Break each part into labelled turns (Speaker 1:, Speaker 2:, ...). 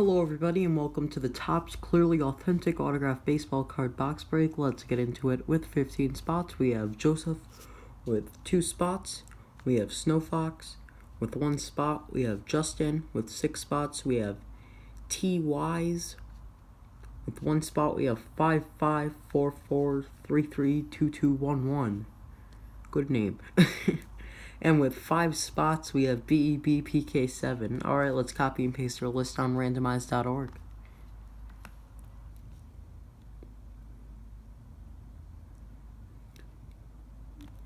Speaker 1: Hello everybody and welcome to the Topps Clearly Authentic Autograph Baseball Card Box Break. Let's get into it. With 15 spots, we have Joseph. With 2 spots, we have Snow Fox. With 1 spot, we have Justin. With 6 spots, we have T-Wise. With 1 spot, we have 5544332211. Good name. And with 5 spots, we have BEBPK7. Alright, let's copy and paste our list on randomize.org.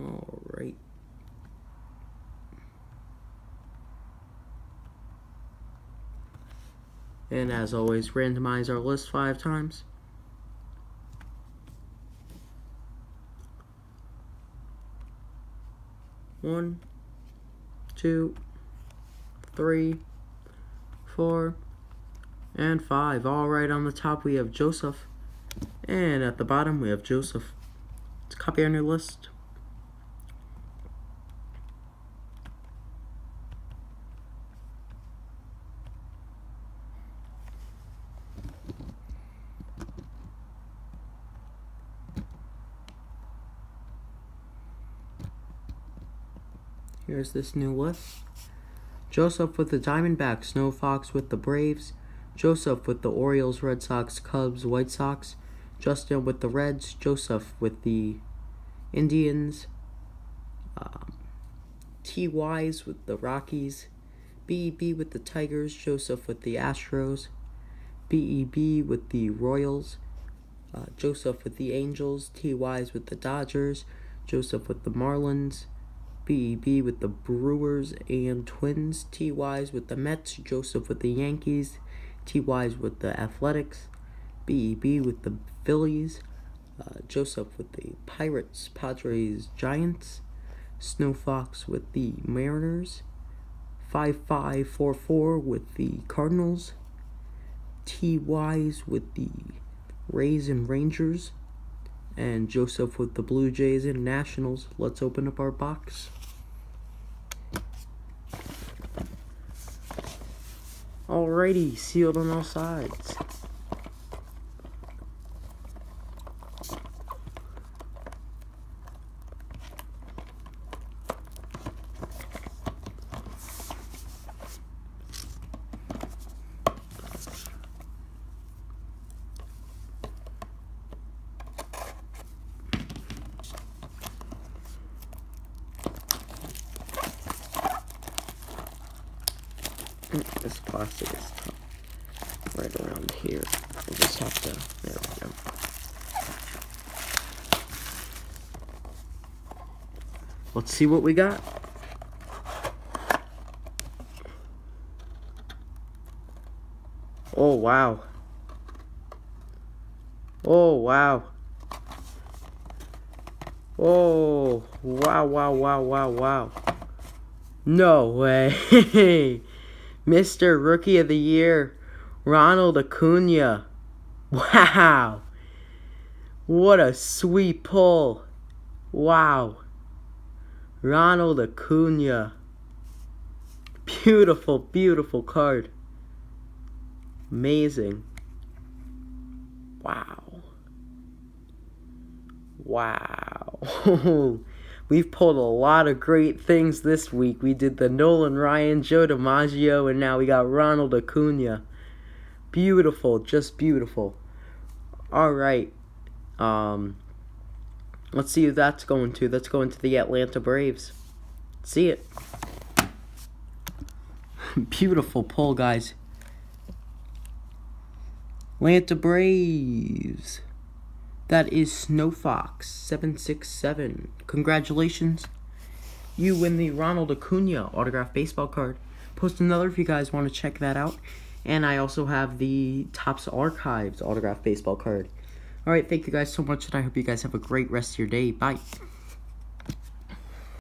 Speaker 1: Alright. And as always, randomize our list 5 times. One, 2, 3, 4, and 5. All right, on the top we have Joseph, and at the bottom we have Joseph. Let's copy on your list. Here's this new list. Joseph with the Diamondbacks, Snow Fox with the Braves, Joseph with the Orioles, Red Sox, Cubs, White Sox, Justin with the Reds, Joseph with the Indians, T-Wise with the Rockies, BEB with the Tigers, Joseph with the Astros, BEB with the Royals, Joseph with the Angels, T-Wise with the Dodgers, Joseph with the Marlins, BEB with the Brewers and Twins, T-Wise with the Mets, Joseph with the Yankees, T-Wise with the Athletics, BEB with the Phillies, Joseph with the Pirates, Padres, Giants, Snow Fox with the Mariners, 5544 with the Cardinals, T-Wise with the Rays and Rangers, and Joseph with the Blue Jays and Nationals. Let's open up our box. Alrighty, sealed on all sides. This plastic is tough. Right around here. We'll just have to. There we go. Let's see what we got. Oh, wow. Oh, wow. Oh, wow. No way. Mr. Rookie of the Year, Ronald Acuna. Wow. What a sweet pull. Wow. Ronald Acuna. Beautiful, beautiful card. Amazing. Wow. We've pulled a lot of great things this week. We did the Nolan Ryan, Joe DiMaggio, and now we got Ronald Acuna. Beautiful, just beautiful. Alright. Let's see who that's going to. That's going to the Atlanta Braves. See it. Beautiful pull, guys. Atlanta Braves. That is Snow Fox 767. Congratulations. You win the Ronald Acuna autographed baseball card. Post another if you guys want to check that out. And I also have the Topps Archives autographed baseball card. Alright, thank you guys so much, and I hope you guys have a great rest of your day. Bye.